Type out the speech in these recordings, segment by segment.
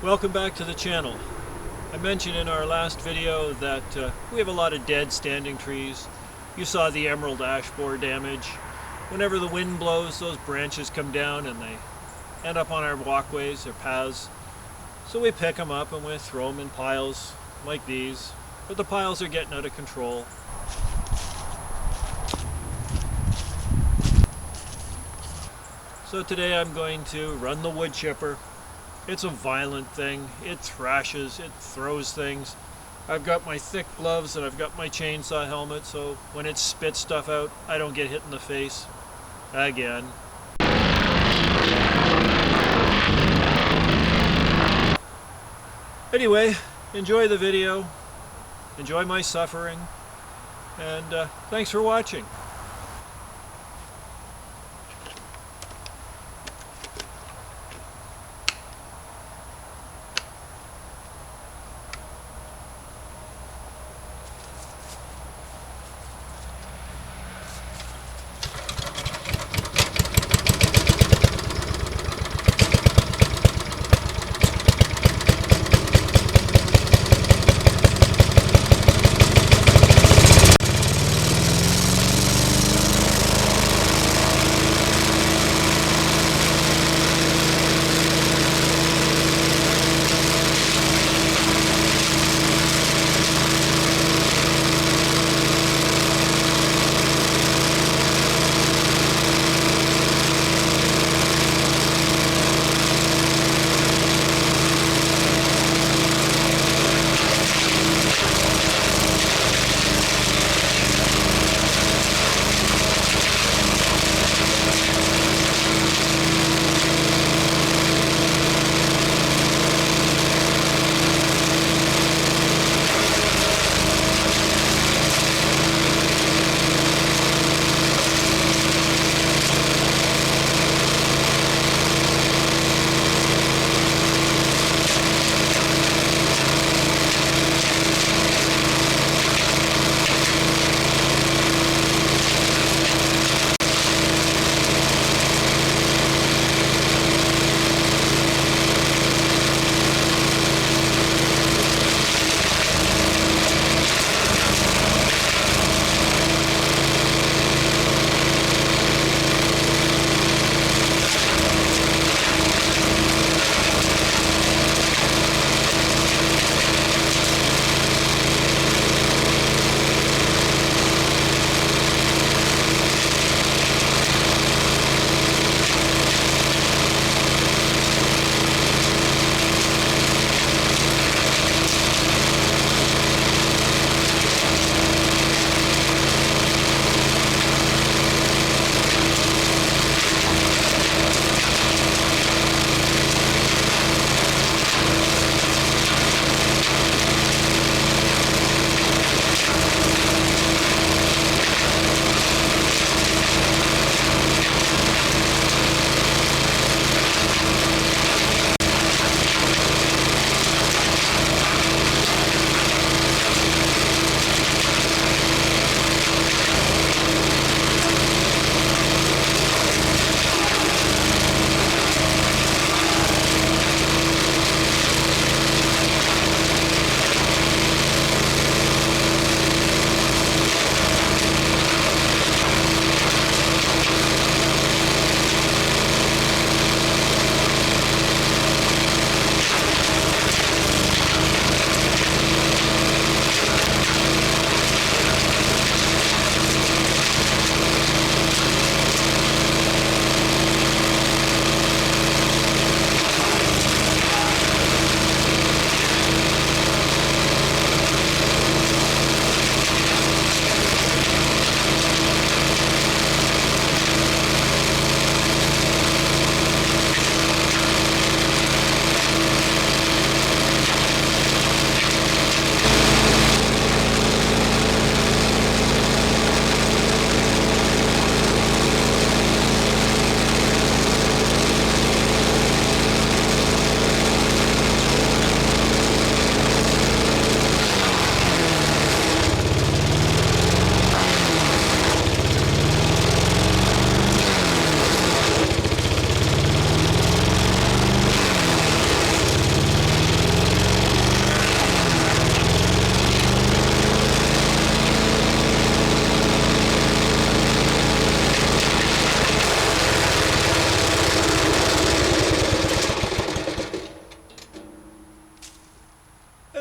Welcome back to the channel. I mentioned in our last video that we have a lot of dead standing trees. You saw the emerald ash borer damage. Whenever the wind blows, those branches come down and they end up on our walkways or paths. So we pick them up and we throw them in piles like these. But the piles are getting out of control. So today I'm going to run the wood chipper. It's a violent thing. It thrashes, it throws things. I've got my thick gloves and I've got my chainsaw helmet, so when it spits stuff out, I don't get hit in the face again. Anyway, enjoy the video, enjoy my suffering, and thanks for watching.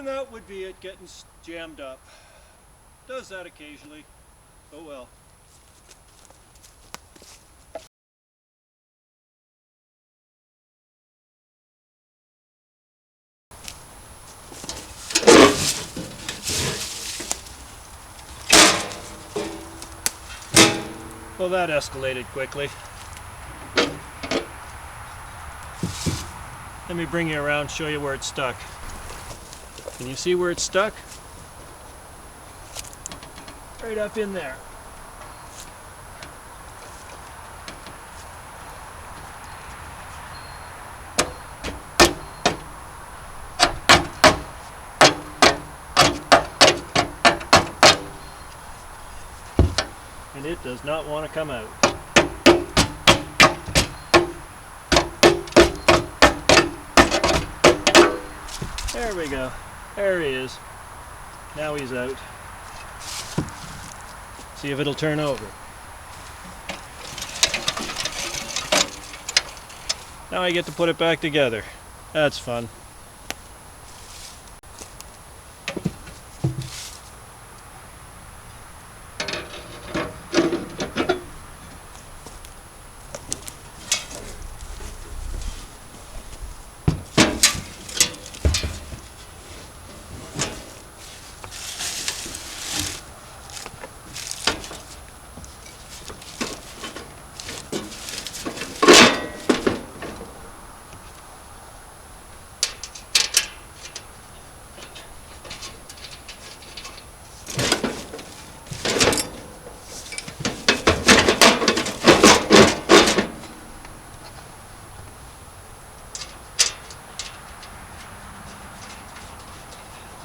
that would be it, getting jammed up. Does that occasionally. Oh well. Well, that escalated quickly. Let me bring you around, show you where it's stuck. Can you see where it's stuck? Right up in there. And it does not want to come out. There we go. There he is. Now he's out. See if it'll turn over. Now I get to put it back together. That's fun.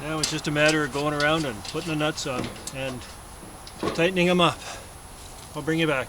Now it's just a matter of going around and putting the nuts on and tightening them up. I'll bring you back.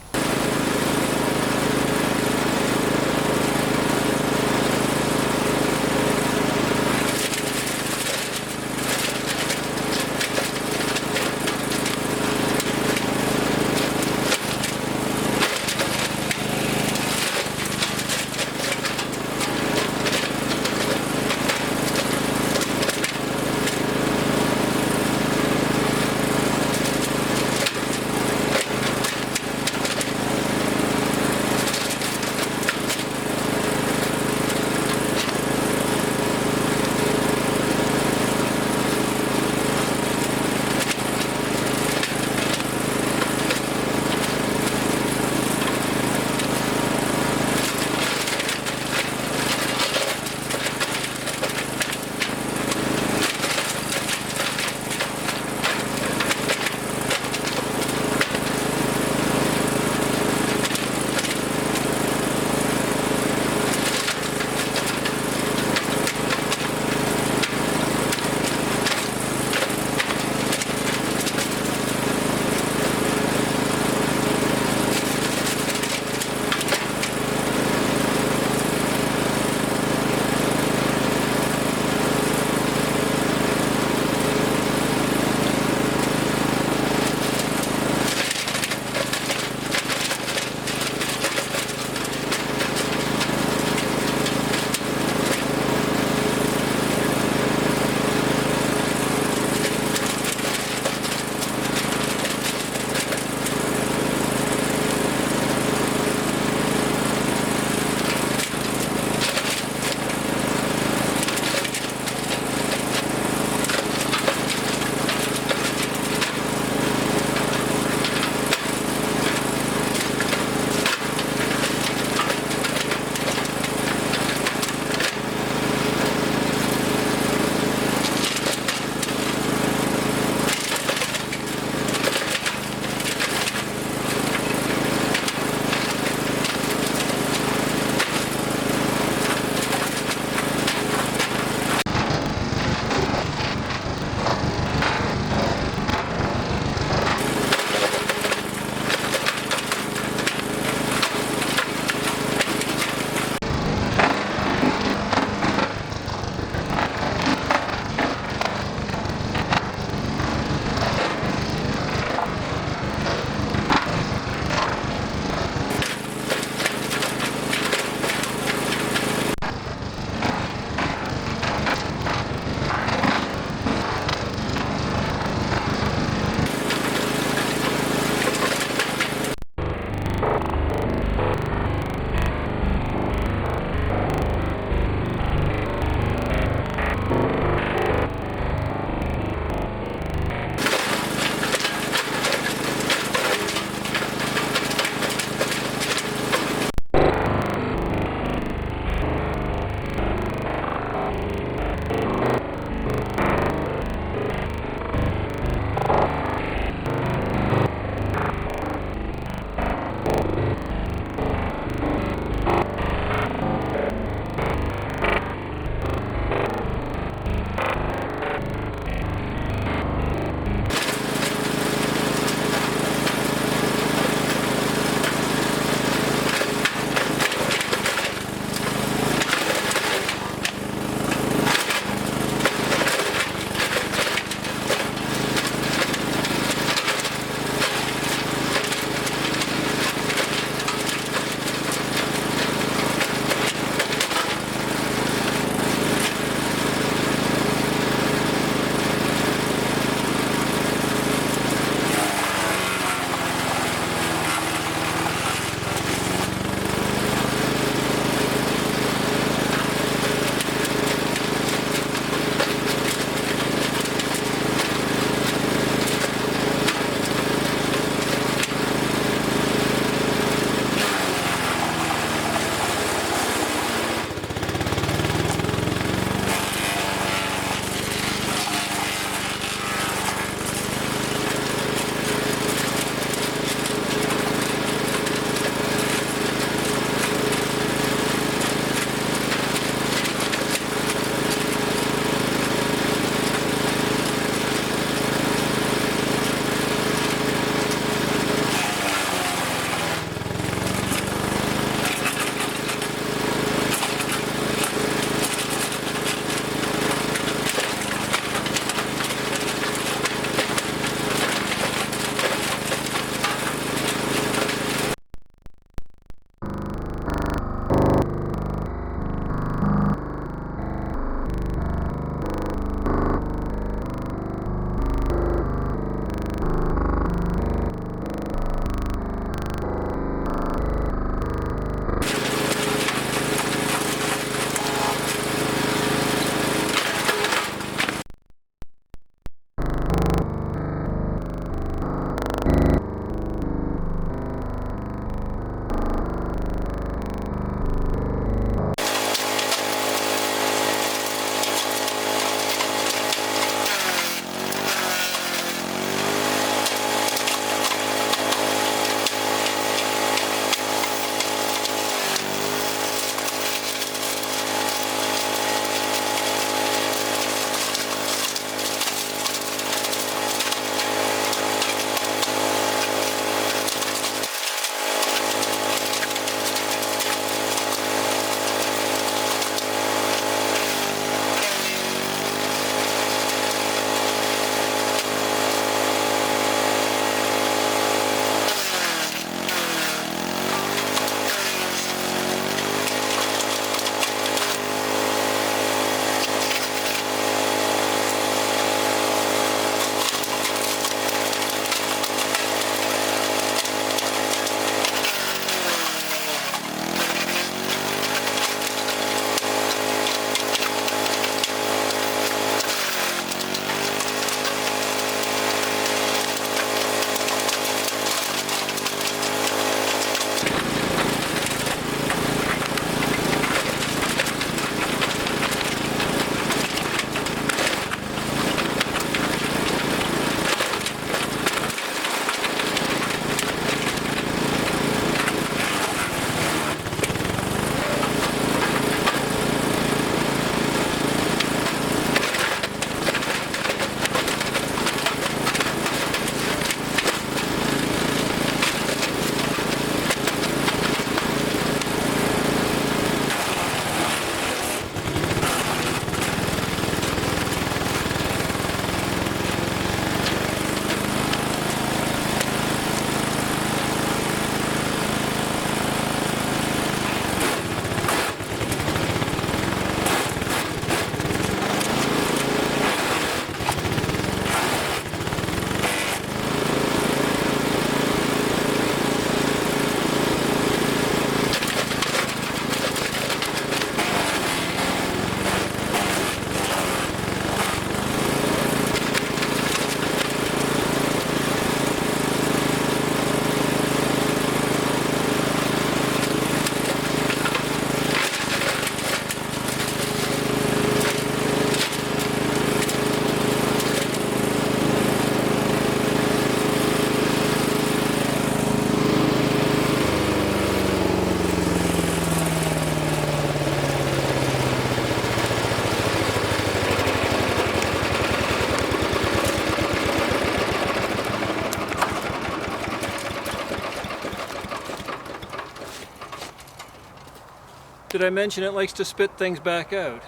Did I mention it likes to spit things back out?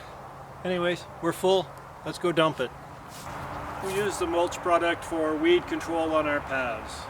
Anyways, we're full. Let's go dump it. We use the mulch product for weed control on our paths.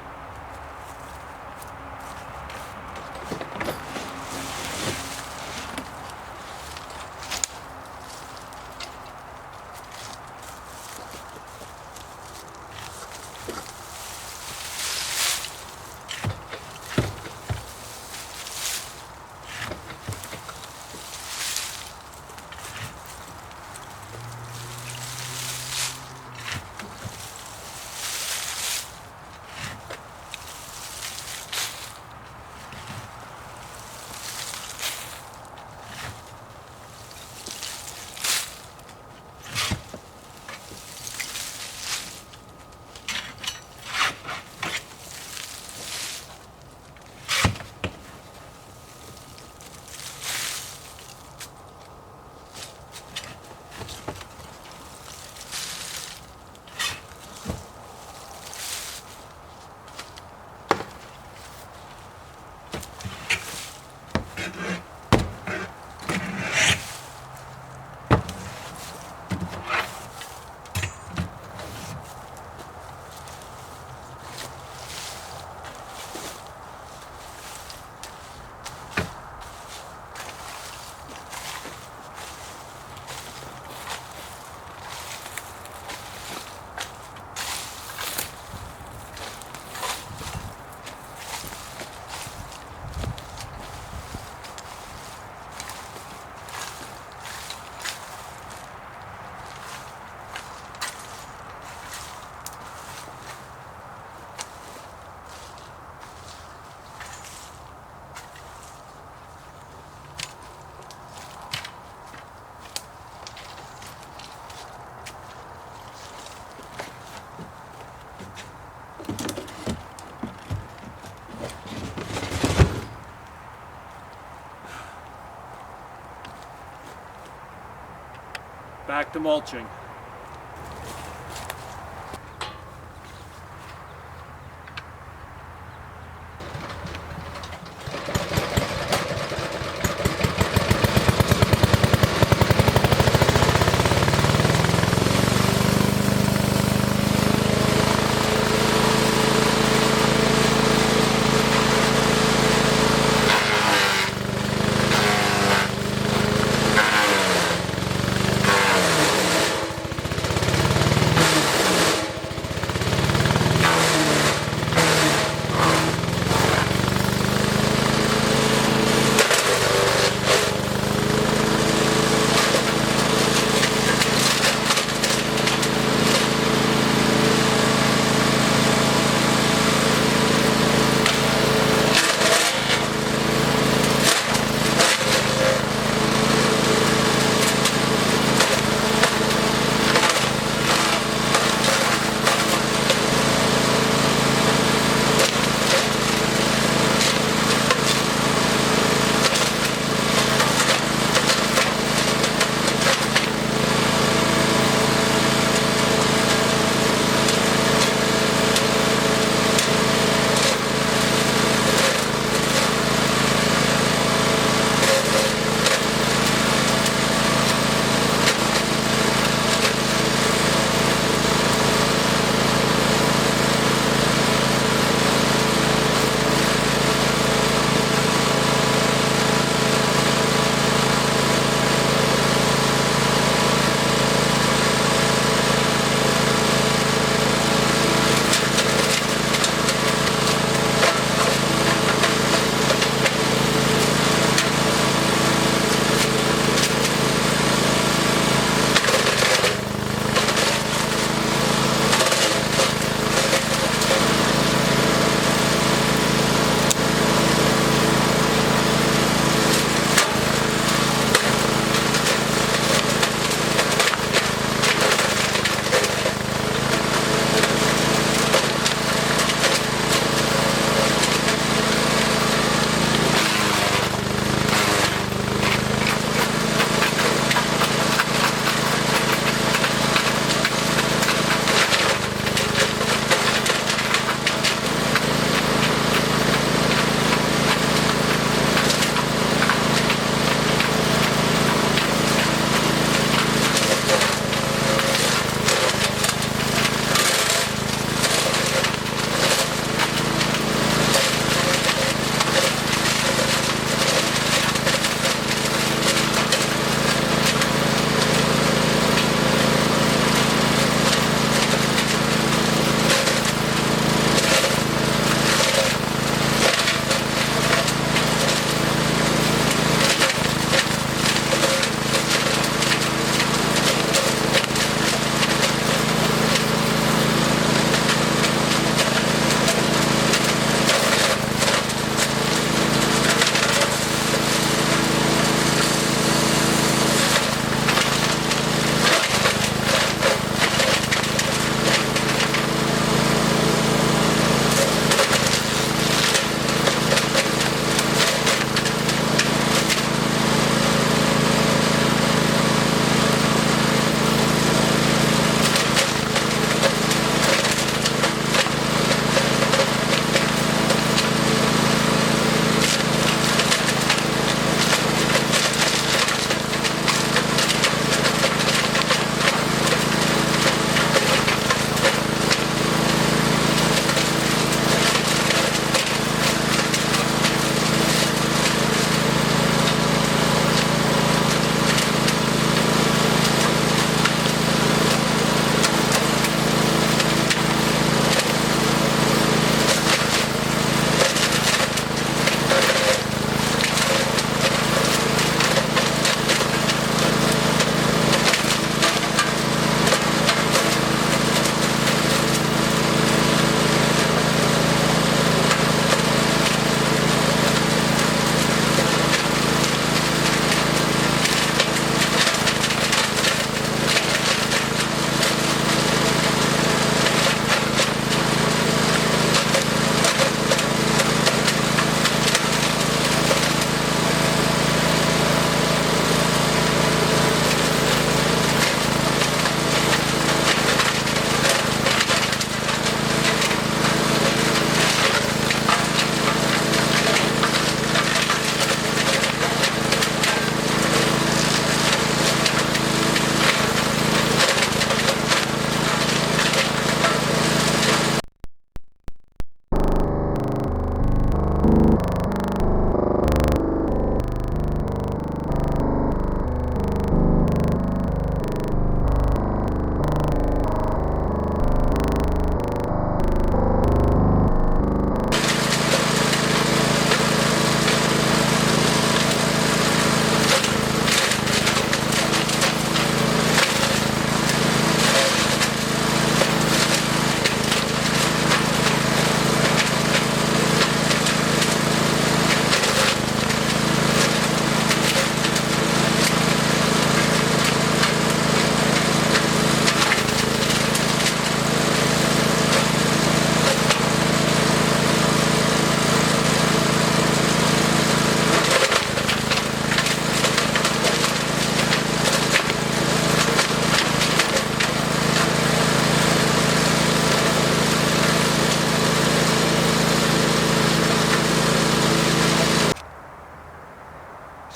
Back to mulching.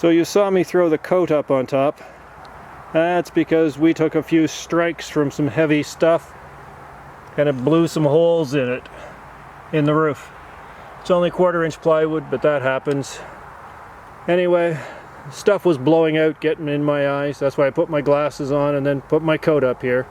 So you saw me throw the coat up on top. That's because we took a few strikes from some heavy stuff and it blew some holes in it, in the roof. It's only 1/4-inch plywood, but that happens. Anyway, stuff was blowing out, getting in my eyes. That's why I put my glasses on and then put my coat up here.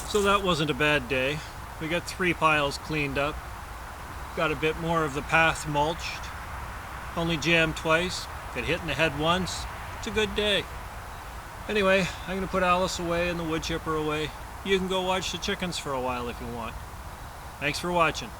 So that wasn't a bad day. We got 3 piles cleaned up. Got a bit more of the path mulched. Only jammed twice. Got hit in the head once. It's a good day. Anyway, I'm going to put Alice away and the wood chipper away. You can go watch the chickens for a while if you want. Thanks for watching.